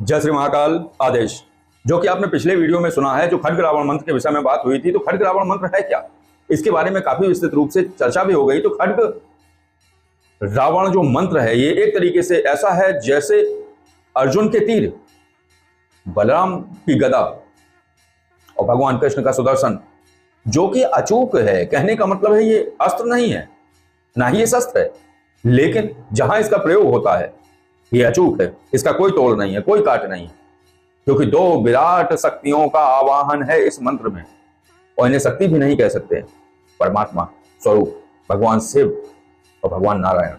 जय श्री महाकाल आदेश। जो कि आपने पिछले वीडियो में सुना है, जो खड्ग रावण मंत्र के विषय में बात हुई थी। तो खड्ग रावण मंत्र है क्या, इसके बारे में काफी विस्तृत रूप से चर्चा भी हो गई। तो खड्ग रावण जो मंत्र है, ये एक तरीके से ऐसा है जैसे अर्जुन के तीर, बलराम की गदा और भगवान कृष्ण का सुदर्शन, जो कि अचूक है। कहने का मतलब है ये अस्त्र नहीं है, ना ही ये शस्त्र है, लेकिन जहां इसका प्रयोग होता है ये अचूक है। इसका कोई तोड़ नहीं है, कोई काट नहीं है, क्योंकि दो विराट शक्तियों का आवाहन है इस मंत्र में। और इन्हें शक्ति भी नहीं कह सकते। परमात्मा स्वरूप भगवान शिव और भगवान नारायण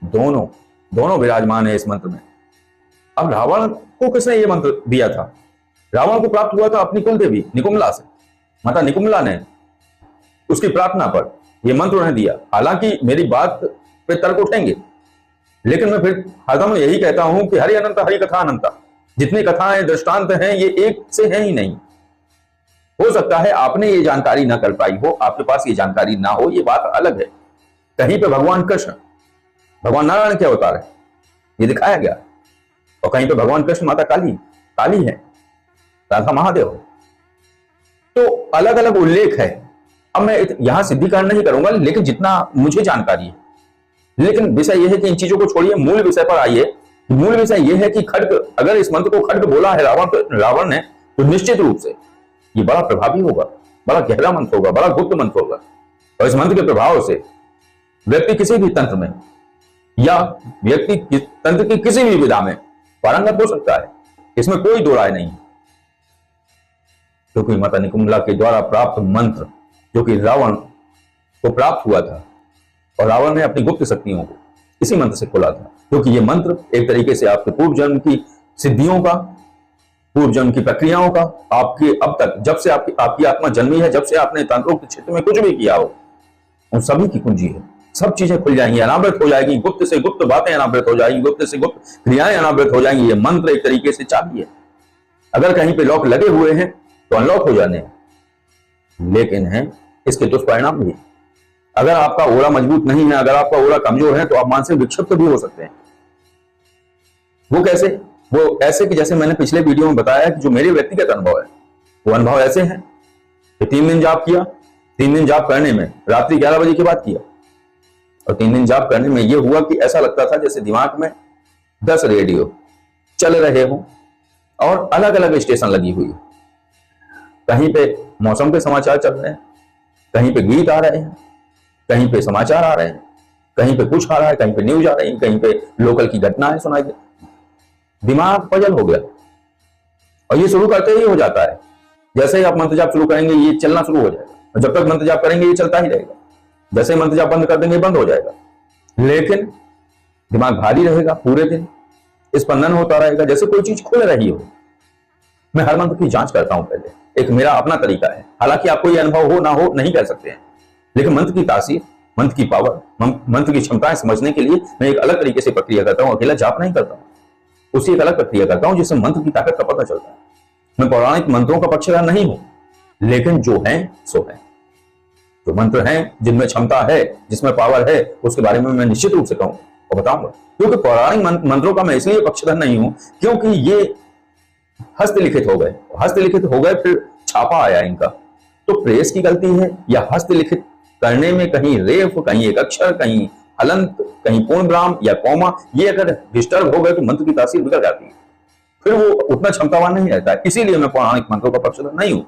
दोनों विराजमान है इस मंत्र में। अब रावण को किसने ये मंत्र दिया था? रावण को प्राप्त हुआ था अपनी कुल देवी निकुम्ला से। माता निकुम्ला ने उसकी प्रार्थना पर यह मंत्र उन्हें दिया। हालांकि मेरी बात पे तर्क उठेंगे, लेकिन मैं फिर हरदम यही कहता हूं कि हरि अनंत हरि कथा अनंता। जितनी कथाएं दृष्टांत हैं ये एक से है ही नहीं। हो सकता है आपने ये जानकारी ना कर पाई हो, आपके पास ये जानकारी ना हो, ये बात अलग है। कहीं पे भगवान कृष्ण भगवान नारायण के अवतार है, ये दिखाया गया, और कहीं पे भगवान कृष्ण माता काली है, राधा महादेव। तो अलग अलग उल्लेख है। अब मैं यहां सिद्धिकरण नहीं करूंगा, लेकिन जितना मुझे जानकारी है। लेकिन विषय यह है कि इन चीजों को छोड़िए, मूल विषय पर आइए। मूल विषय यह है कि खड्ग, अगर इस मंत्र को खड्ग बोला है रावण ने, तो निश्चित रूप से ये बड़ा प्रभावी होगा, बड़ा गहरा मंत्र होगा, बड़ा गुप्त मंत्र होगा। और इस मंत्र के प्रभाव से व्यक्ति किसी भी तंत्र में या व्यक्ति तंत्र की किसी भी विधा में पारंगत हो सकता है। इसमें कोई दो राय नहीं, क्योंकि माता निकुम्ला के द्वारा प्राप्त मंत्र जो कि रावण को प्राप्त हुआ था, और रावण ने अपनी गुप्त शक्तियों को इसी मंत्र से खोला था। क्योंकि ये मंत्र एक तरीके से आपके पूर्व जन्म की सिद्धियों का, पूर्व जन्म की प्रक्रियाओं का, आपके अब तक जब से आपकी आत्मा जन्मी है, जब से आपने तंत्रोक्त क्षेत्र में कुछ भी किया हो, उन सभी की कुंजी है। सब चीजें खुल जाएंगी, अनावृत हो जाएगी, गुप्त से गुप्त बातें अनावृत हो जाएंगी, गुप्त से गुप्त क्रियाएं अनावृत हो जाएंगी। ये मंत्र एक तरीके से चाबी है। अगर कहीं पे लॉक लगे हुए हैं तो अनलॉक हो जाने हैं, लेकिन है इसके दुष्परिणाम भी। अगर आपका ओरा मजबूत नहीं है, अगर आपका ओरा कमजोर है, तो आप मानसिक विक्षिप्त भी हो सकते हैं। वो कैसे? वो ऐसे कि जैसे मैंने पिछले वीडियो में बताया कि जो मेरे व्यक्तिगत अनुभव है, वो अनुभव ऐसे हैं कि 3 दिन जाप किया। 3 दिन जाप करने में रात्रि 11 बजे के बाद किया, और 3 दिन जाप करने में यह हुआ कि ऐसा लगता था जैसे दिमाग में 10 रेडियो चल रहे हो और अलग अलग स्टेशन लगी हुई। कहीं पे मौसम के समाचार चल रहे हैं, कहीं पे गीत आ रहे हैं, कहीं पे समाचार आ रहे हैं, कहीं पे कुछ आ रहा है, कहीं पे न्यूज आ रही है, कहीं पे लोकल की घटनाएं सुनाई दे। दिमाग पजल हो गया। और ये शुरू करते ही हो जाता है। जैसे ही आप मंत्र जाप शुरू करेंगे ये चलना शुरू हो जाएगा, और जब तक मंत्र जाप करेंगे ये चलता ही रहेगा। जैसे ही मंत्र जाप बंद कर देंगे बंद हो जाएगा, लेकिन दिमाग भारी रहेगा। पूरे दिन स्पंदन होता रहेगा, जैसे कोई चीज खुल रही हो। मैं हर मंत्र की जांच करता हूं पहले, एक मेरा अपना तरीका है। हालांकि आपको ये अनुभव हो ना हो नहीं कर सकते हैं, लेकिन मंत्र की तासीर, मंत्र की पावर, मंत्र की क्षमताएं समझने के लिए मैं एक अलग तरीके से प्रक्रिया करता हूं। अकेला जाप नहीं करता हूं, उसकी एक अलग प्रक्रिया करता हूं जिससे मंत्र की ताकत का पता चलता है। मैं पौराणिक मंत्रों का पक्षधर नहीं हूं, लेकिन जो है सो है। जो मंत्र हैं, जिनमें क्षमता है, जिसमें पावर है, उसके बारे में मैं निश्चित रूप से कहूंगा और बताऊंगा। क्योंकि पौराणिक मंत्रों का मैं इसलिए पक्षधर नहीं हूं क्योंकि ये हस्तलिखित हो गए। हस्तलिखित हो गए, फिर छापा आया इनका। तो प्रेस की गलती है, या हस्तलिखित करने में कहीं रेफ, कहीं एक अक्षर, कहीं हलंत, कहीं पूर्णविराम या कौमा, ये अगर डिस्टर्ब हो गए तो मंत्र की तासीर बिगड़ जाती है, फिर वो उतना क्षमतावान नहीं रहता है। इसीलिए मैं पौराणिक मंत्रों का पक्षधर नहीं हूं,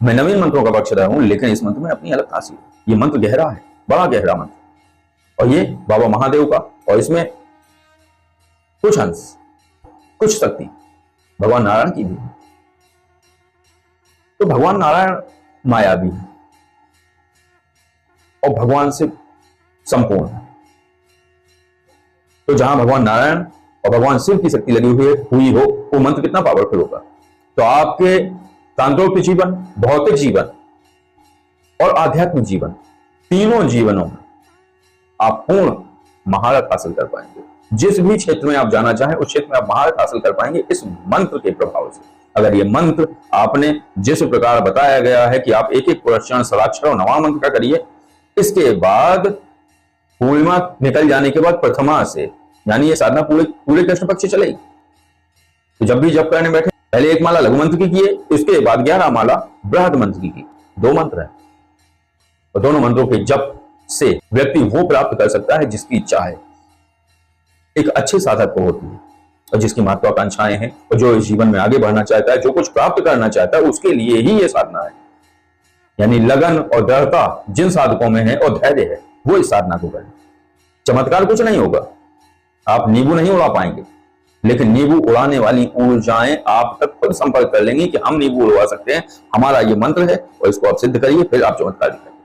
मैं नवीन मंत्रों का पक्षधर हूं। लेकिन इस मंत्र में अपनी अलग तासीर। ये मंत्र गहरा है, बड़ा गहरा मंत्र, और ये बाबा महादेव का, और इसमें कुछ अंश, कुछ शक्ति भगवान नारायण की भी है। तो भगवान नारायण मायावी है और भगवान से संपूर्ण है। तो जहां भगवान नारायण और भगवान शिव की शक्ति लगी हुई हो, वो मंत्र कितना पावरफुल होगा। तो आपके तांत्रिक जीवन, भौतिक जीवन और आध्यात्मिक जीवन, तीनों जीवनों में आप पूर्ण महारत हासिल कर पाएंगे। जिस भी क्षेत्र में आप जाना चाहें, उस क्षेत्र में आप महारत हासिल कर पाएंगे इस मंत्र के प्रभाव से। अगर ये मंत्र आपने जिस प्रकार बताया गया है कि आप एक एक पुरस्कार सदाक्षर और नवा मंत्र का करिए, इसके बाद पूर्णिमा निकल जाने के बाद प्रथमा से, यानी ये साधना पूरे कृष्ण पक्ष चलेगी। तो जब भी जप करने बैठे पहले एक माला लघु मंत्र की किए, इसके बाद 11 माला बृहद मंत्र की 2 मंत्र है, और दोनों मंत्रों के जप से व्यक्ति वो प्राप्त कर सकता है जिसकी इच्छा है, एक अच्छे साधक को होती है, और जिसकी महत्वाकांक्षाएं हैं और जो इस जीवन में आगे बढ़ना चाहता है, जो कुछ प्राप्त करना चाहता है, उसके लिए ही ये साधना है। यानी लगन और दृढ़ता जिन साधकों में है और धैर्य है, वो इस साधना को करें। चमत्कार कुछ नहीं होगा, आप नींबू नहीं उड़ा पाएंगे, लेकिन नींबू उड़ाने वाली ऊर्जाएं आप तक खुद संपर्क कर लेंगी कि हम नींबू उड़वा सकते हैं, हमारा ये मंत्र है, और इसको आप सिद्ध करिए, फिर आप चमत्कार दिखाइए।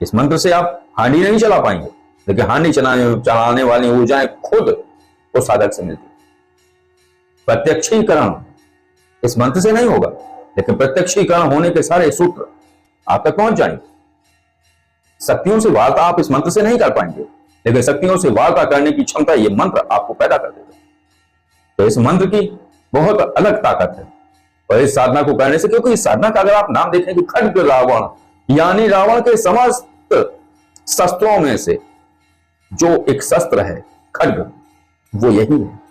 इस मंत्र से आप हांडी नहीं चला पाएंगे, लेकिन हांडी चलाने वाली ऊर्जाएं खुद उस साधक से मिलती। प्रत्यक्षीकरण इस मंत्र से नहीं होगा, लेकिन प्रत्यक्षीकरण होने के सारे सूत्र आप तक पहुंच जाएंगे। शक्तियों से वार्ता आप इस मंत्र से नहीं कर पाएंगे, लेकिन शक्तियों से वार्ता करने की क्षमता ये मंत्र आपको पैदा कर देगा। तो इस मंत्र की बहुत अलग ताकत है, और इस साधना को करने से, क्योंकि इस साधना का अगर आप नाम देखें कि खड्ग रावण, यानी रावण के समस्त शस्त्रों में से जो एक शस्त्र है खड्ग, वो यही है।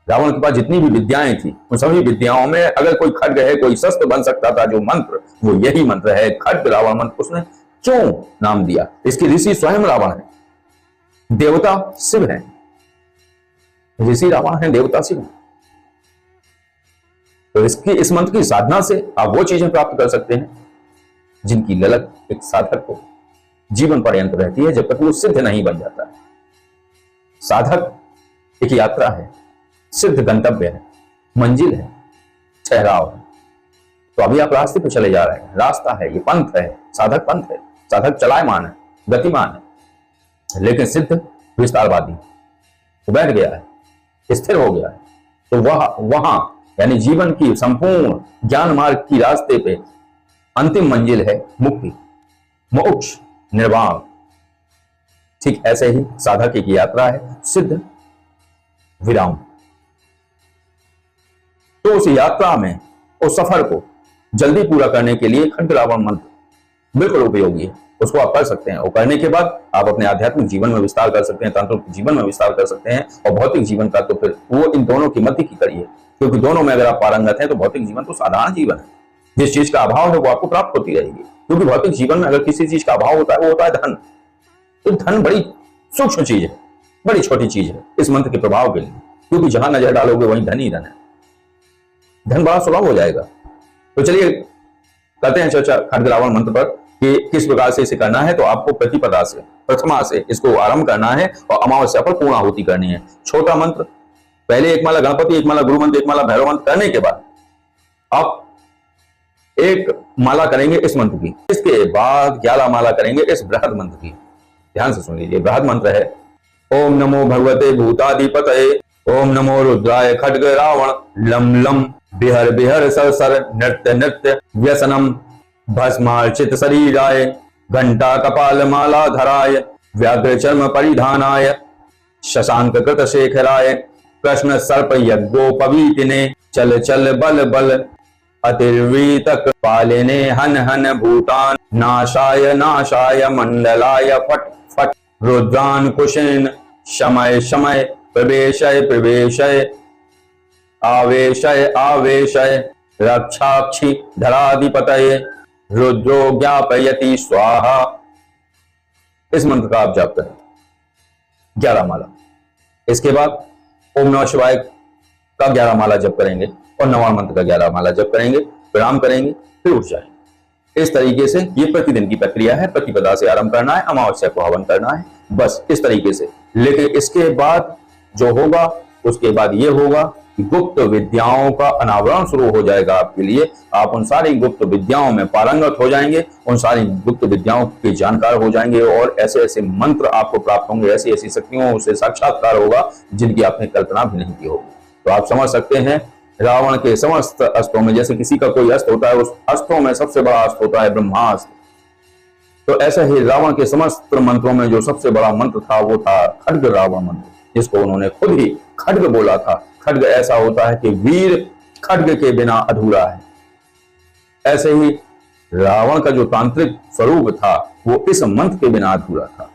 रावण के पास जितनी भी विद्याएं थी, उन सभी विद्याओं में अगर कोई खड्ग है, कोई शस्त्र बन सकता था जो मंत्र, वो यही मंत्र है, खड्ग रावण मंत्र। उसने क्यों नाम दिया? इसके ऋषि स्वयं रावण है, देवता शिव है, ऋषि रावण है, देवता शिव है। तो इस मंत्र की साधना से आप वो चीजें प्राप्त कर सकते हैं जिनकी ललक एक साधक को जीवन पर्यंत रहती है, जब तक वो सिद्ध नहीं बन जाता है। साधक एक यात्रा है, सिद्ध गंतव्य है, मंजिल है, ठहराव है। तो अभी आप रास्ते पे चले जा रहे हैं, रास्ता है, ये पंथ है, साधक पंथ है, साधक चलायमान है, गतिमान है, लेकिन सिद्ध विस्तारवादी वो बैठ गया है, स्थिर हो गया है। तो वहां यानी जीवन की संपूर्ण ज्ञान मार्ग की रास्ते पे अंतिम मंजिल है मुक्ति, मोक्ष, निर्वाण। ठीक ऐसे ही साधक की यात्रा है सिद्ध विराम। तो उस यात्रा में, उस सफर को जल्दी पूरा करने के लिए खड्ग रावण मंत्र बिल्कुल उपयोगी है, उसको आप कर सकते हैं। और करने के बाद आप अपने आध्यात्मिक जीवन में विस्तार कर सकते हैं, तांत्रिक जीवन में विस्तार कर सकते हैं, और भौतिक जीवन का तो फिर वो इन दोनों की मध्य की कड़ी है, क्योंकि दोनों में अगर आप पारंगत हैं तो भौतिक जीवन तो साधारण जीवन है, जिस चीज का अभाव है वो आपको प्राप्त होती रहेगी। क्योंकि भौतिक जीवन में अगर किसी चीज का अभाव होता है, वो होता है धन। तो धन बड़ी सूक्ष्म चीज है, बड़ी छोटी चीज है इस मंत्र के प्रभाव के लिए, क्योंकि जहां नजर डालोगे वहीं धन ही धन है, धन बड़ा सुलभ हो जाएगा। तो चलिए करते हैं चर्चा खड्ग रावण मंत्र पर कि किस प्रकार से इसे करना है। तो आपको प्रतिपदा से, प्रथमा से इसको आरंभ करना है और अमावस्या पर पूर्णाहुति करनी है। छोटा मंत्र, पहले एक माला गणपति, एक माला गुरु मंत्र, एक माला भैरव मंत्र करने के बाद आप एक माला करेंगे इस मंत्र की, इसके बाद 11 माला करेंगे इस बृहद मंत्र की। ध्यान से सुन लीजिए, बृहद मंत्र है ओम नमो भगवते भूताधिपतये, ओम नमो रुद्राय खड्ग रावण लम लम बिहर बिहर सर सर नृत्य नृत्य व्यसनम भस्मार्चित शरीराय घंटा कपाल माला धराय व्याघ्र चर्म परिधानाय शशांक कृत शेखराय कृष्ण सर्प यज्ञोपवीतिने चल चल बल बल अतिर्वीतक पालिने हन हन भूतान नाशाय नाशाय मंडलाय फट फट रुद्रान कुशेन शमय शमय प्रवेशय प्रवेशय आवेशय आवेशय रक्षाक्षी धराधिपतये रुद्रो ज्ञापयति स्वाहा। इस मंत्र का आप जाप करें 11 माला। इसके बाद ओम नमः शिवाय का 11 माला जप करेंगे और नवा मंत्र का 11 माला जप करेंगे, प्रणाम करेंगे, फिर उठ जाएंगे। इस तरीके से ये प्रतिदिन की प्रक्रिया है। प्रतिपदा से आरंभ करना है, अमावस्या को हवन करना है, बस इस तरीके से। लेकिन इसके बाद जो होगा, उसके बाद ये होगा कि गुप्त विद्याओं का अनावरण शुरू हो जाएगा आपके लिए। आप उन सारी गुप्त विद्याओं में पारंगत हो जाएंगे, उन सारी गुप्त विद्याओं के जानकार हो जाएंगे, और ऐसे ऐसे मंत्र आपको प्राप्त होंगे, ऐसी ऐसी शक्तियों से साक्षात्कार होगा जिनकी आपने कल्पना भी नहीं की होगी। तो आप समझ सकते हैं रावण के समस्त अस्त्रों में, जैसे किसी का कोई अस्त्र होता है, उस अस्त्रों में सबसे बड़ा अस्त्र होता है ब्रह्मास्त्र। तो ऐसा ही रावण के समस्त मंत्रों में जो सबसे बड़ा मंत्र था वो था खड्ग रावण मंत्र, जिसको उन्होंने खुद ही खड्ग बोला था। खड्ग ऐसा होता है कि वीर खड्ग के बिना अधूरा है। ऐसे ही रावण का जो तांत्रिक स्वरूप था वो इस मंत्र के बिना अधूरा था।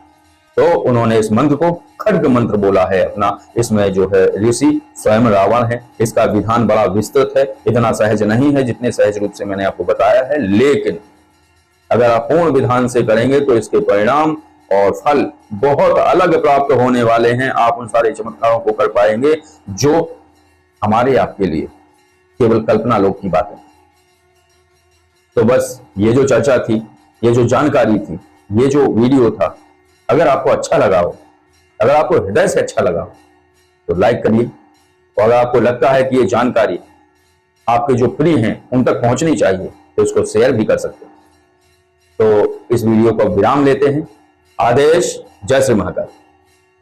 तो उन्होंने इस मंत्र को खड्ग मंत्र बोला है अपना। इसमें जो है ऋषि स्वयं रावण है। इसका विधान बड़ा विस्तृत है, इतना सहज नहीं है जितने सहज रूप से मैंने आपको बताया है, लेकिन अगर आप पूर्ण विधान से करेंगे तो इसके परिणाम और फल बहुत अलग प्राप्त होने वाले हैं। आप उन सारे चमत्कारों को कर पाएंगे जो हमारे आपके लिए केवल कल्पना लोक की बातें। तो बस ये जो चर्चा थी, ये जो जानकारी थी, ये जो वीडियो था, अगर आपको अच्छा लगा हो, अगर आपको हृदय से अच्छा लगा हो तो लाइक करिए, और अगर आपको लगता है कि ये जानकारी आपके जो प्रिय हैं उन तक पहुंचनी चाहिए तो इसको शेयर भी कर सकते हैं। तो इस वीडियो को विराम लेते हैं। आदेश। जय श्री महाकाल।